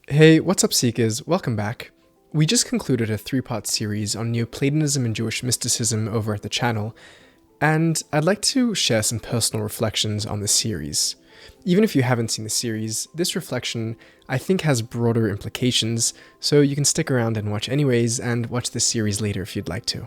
Hey, what's up, Seekers? Welcome back. We just concluded a three-part series on Neoplatonism and Jewish mysticism over at the channel, and I'd like to share some personal reflections on the series. Even if you haven't seen the series, this reflection I think has broader implications, so you can stick around and watch anyways, and watch the series later if you'd like to.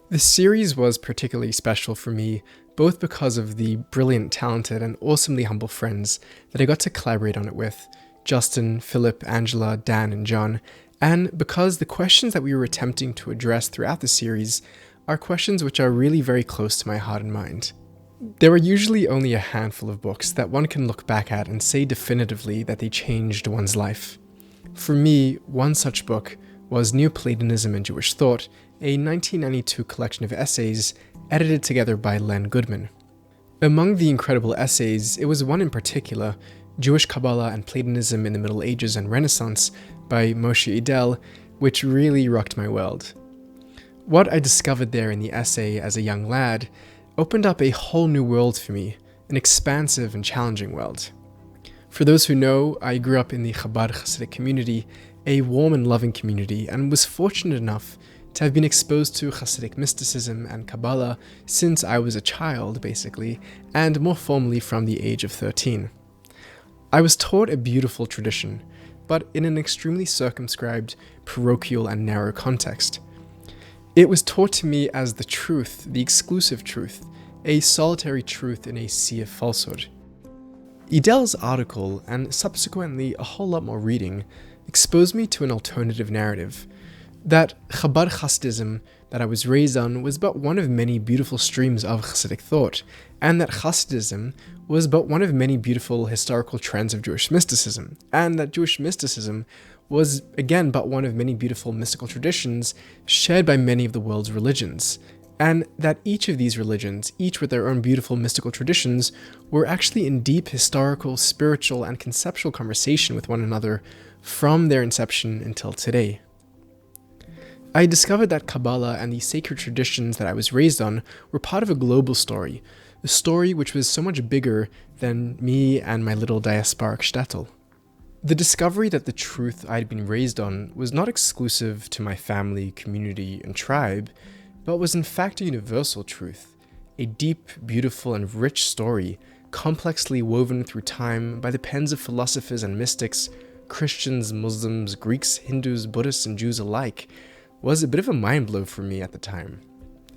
This series was particularly special for me, both because of the brilliant, talented, and awesomely humble friends that I got to collaborate on it with, Justin, Philip, Angela, Dan, and John, and because the questions that we were attempting to address throughout the series are questions which are really very close to my heart and mind. There are usually only a handful of books that one can look back at and say definitively that they changed one's life. For me, one such book was Neoplatonism and Jewish Thought, a 1992 collection of essays edited together by Len Goodman. Among the incredible essays, it was one in particular, Jewish Kabbalah and Platonism in the Middle Ages and Renaissance by Moshe Idel, which really rocked my world. What I discovered there in the essay as a young lad opened up a whole new world for me, an expansive and challenging world. For those who know, I grew up in the Chabad Hasidic community, a warm and loving community, and was fortunate enough to have been exposed to Hasidic mysticism and Kabbalah since I was a child, basically, and more formally from the age of 13. I was taught a beautiful tradition, but in an extremely circumscribed, parochial and narrow context. It was taught to me as the truth, the exclusive truth, a solitary truth in a sea of falsehood. Idel's article, and subsequently a whole lot more reading, exposed me to an alternative narrative, that Chabad Hasidism that I was raised on was but one of many beautiful streams of Hasidic thought, and that Hasidism was but one of many beautiful historical trends of Jewish mysticism, and that Jewish mysticism was again but one of many beautiful mystical traditions shared by many of the world's religions, and that each of these religions, each with their own beautiful mystical traditions, were actually in deep historical, spiritual, and conceptual conversation with one another from their inception until today. I discovered that Kabbalah and the sacred traditions that I was raised on were part of a global story, a story which was so much bigger than me and my little diasporic shtetl. The discovery that the truth I'd been raised on was not exclusive to my family, community, and tribe, but was in fact a universal truth, a deep, beautiful, and rich story, complexly woven through time by the pens of philosophers and mystics, Christians, Muslims, Greeks, Hindus, Buddhists, and Jews alike, was a bit of a mind blow for me at the time.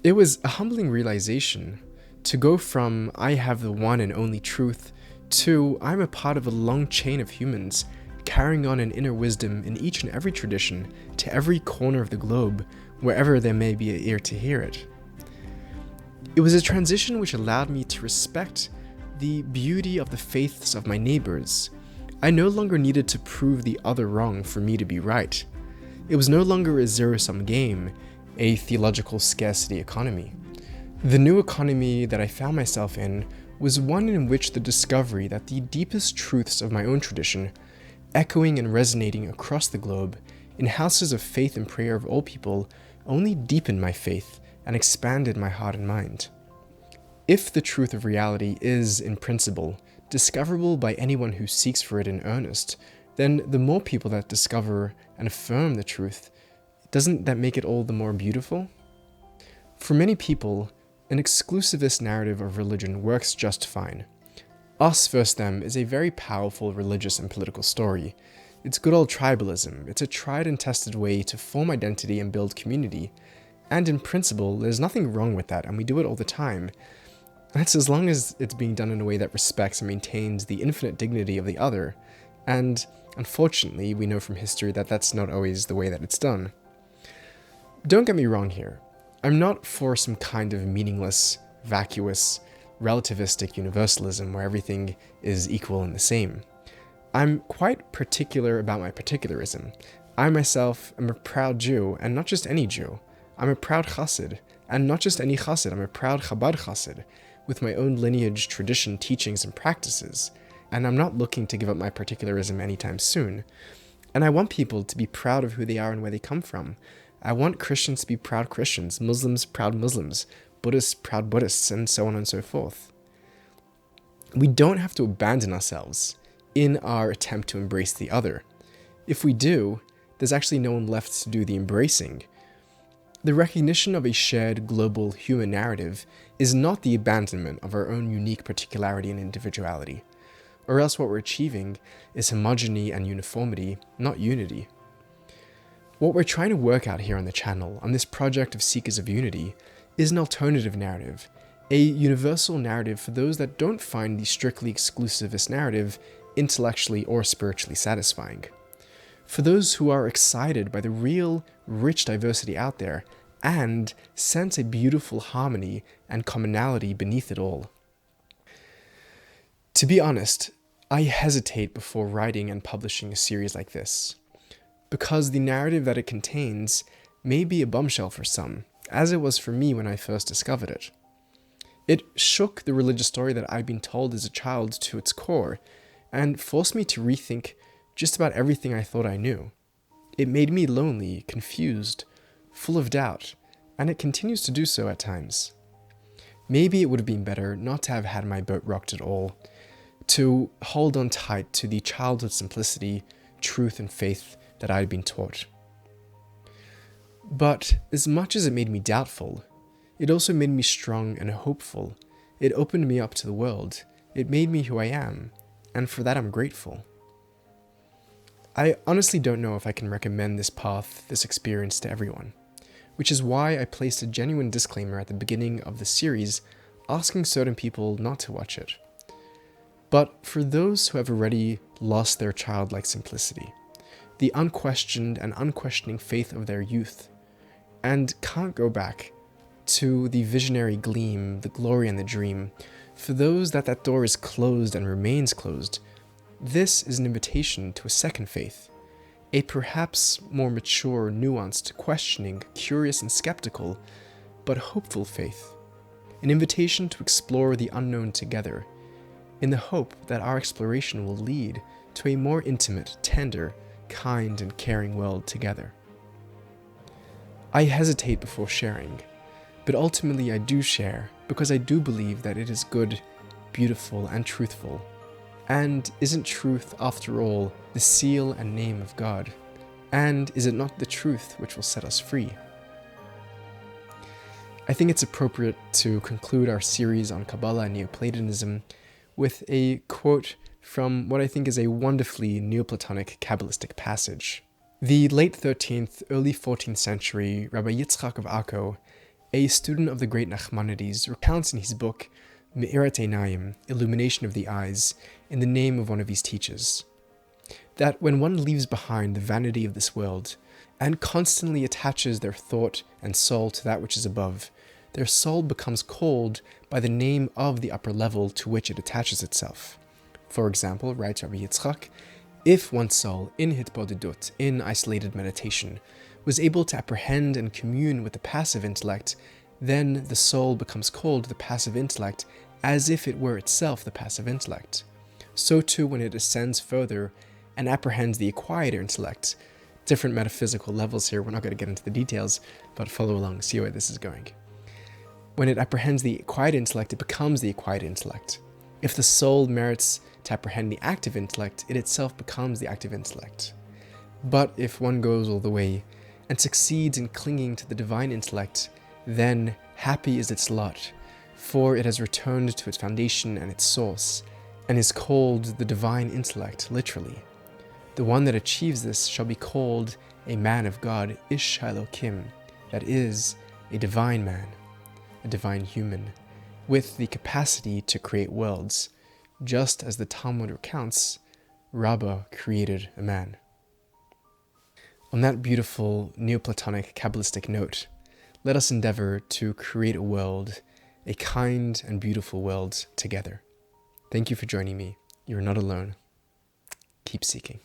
It was a humbling realization to go from I have the one and only truth to I'm a part of a long chain of humans carrying on an inner wisdom in each and every tradition to every corner of the globe, wherever there may be an ear to hear it. It was a transition which allowed me to respect the beauty of the faiths of my neighbors. I no longer needed to prove the other wrong for me to be right. It was no longer a zero-sum game, a theological scarcity economy. The new economy that I found myself in was one in which the discovery that the deepest truths of my own tradition, echoing and resonating across the globe, in houses of faith and prayer of all people, only deepened my faith and expanded my heart and mind. If the truth of reality is, in principle, discoverable by anyone who seeks for it in earnest, then the more people that discover and affirm the truth, doesn't that make it all the more beautiful? For many people, an exclusivist narrative of religion works just fine. Us versus them is a very powerful religious and political story. It's good old tribalism. It's a tried and tested way to form identity and build community. And in principle, there's nothing wrong with that, and we do it all the time. That's as long as it's being done in a way that respects and maintains the infinite dignity of the other. And unfortunately, we know from history that that's not always the way that it's done. Don't get me wrong here. I'm not for some kind of meaningless, vacuous, relativistic universalism where everything is equal and the same. I'm quite particular about my particularism. I myself am a proud Jew, and not just any Jew. I'm a proud Chassid, and not just any Chassid, I'm a proud Chabad Chassid, with my own lineage, tradition, teachings, and practices. And I'm not looking to give up my particularism anytime soon. And I want people to be proud of who they are and where they come from. I want Christians to be proud Christians, Muslims proud Muslims, Buddhists proud Buddhists, and so on and so forth. We don't have to abandon ourselves in our attempt to embrace the other. If we do, there's actually no one left to do the embracing. The recognition of a shared global human narrative is not the abandonment of our own unique particularity and individuality, or else what we're achieving is homogeny and uniformity, not unity. What we're trying to work out here on the channel, on this project of Seekers of Unity, is an alternative narrative, a universal narrative for those that don't find the strictly exclusivist narrative intellectually or spiritually satisfying. For those who are excited by the real, rich diversity out there and sense a beautiful harmony and commonality beneath it all. To be honest, I hesitate before writing and publishing a series like this, because the narrative that it contains may be a bombshell for some, as it was for me when I first discovered it. It shook the religious story that I'd been told as a child to its core, and forced me to rethink just about everything I thought I knew. It made me lonely, confused, full of doubt, and it continues to do so at times. Maybe it would have been better not to have had my boat rocked at all, to hold on tight to the childhood simplicity, truth, and faith that I had been taught. But as much as it made me doubtful, it also made me strong and hopeful. It opened me up to the world. It made me who I am, and for that I'm grateful. I honestly don't know if I can recommend this path, this experience to everyone, which is why I placed a genuine disclaimer at the beginning of the series asking certain people not to watch it. But for those who have already lost their childlike simplicity, the unquestioned and unquestioning faith of their youth, and can't go back to the visionary gleam, the glory and the dream, for those that door is closed and remains closed, this is an invitation to a second faith, a perhaps more mature, nuanced, questioning, curious and skeptical, but hopeful faith, an invitation to explore the unknown together, in the hope that our exploration will lead to a more intimate, tender, kind and caring world together. I hesitate before sharing, but ultimately I do share because I do believe that it is good, beautiful and truthful. And isn't truth, after all, the seal and name of God? And is it not the truth which will set us free? I think it's appropriate to conclude our series on Kabbalah and Neoplatonism with a quote from what I think is a wonderfully Neoplatonic Kabbalistic passage. The late 13th, early 14th century Rabbi Yitzchak of Akko, a student of the great Nachmanides, recounts in his book Me'eret Einayim, Illumination of the Eyes, in the name of one of his teachers, that when one leaves behind the vanity of this world and constantly attaches their thought and soul to that which is above, their soul becomes called by the name of the upper level to which it attaches itself. For example, writes Rabbi Yitzchak, if one's soul, in hitbodedut, in isolated meditation, was able to apprehend and commune with the passive intellect, then the soul becomes called the passive intellect as if it were itself the passive intellect. So too when it ascends further and apprehends the acquired intellect. Different metaphysical levels here, we're not going to get into the details, but follow along, see where this is going. When it apprehends the acquired intellect, it becomes the acquired intellect. If the soul merits to apprehend the active intellect, it itself becomes the active intellect. But if one goes all the way and succeeds in clinging to the divine intellect, then happy is its lot, for it has returned to its foundation and its source, and is called the divine intellect, literally. The one that achieves this shall be called a man of God, Ish Elokim, that is, a divine man, a divine human, with the capacity to create worlds, just as the Talmud recounts, Rabbah created a man. On that beautiful Neoplatonic Kabbalistic note, let us endeavor to create a world, a kind and beautiful world together. Thank you for joining me. You are not alone. Keep seeking.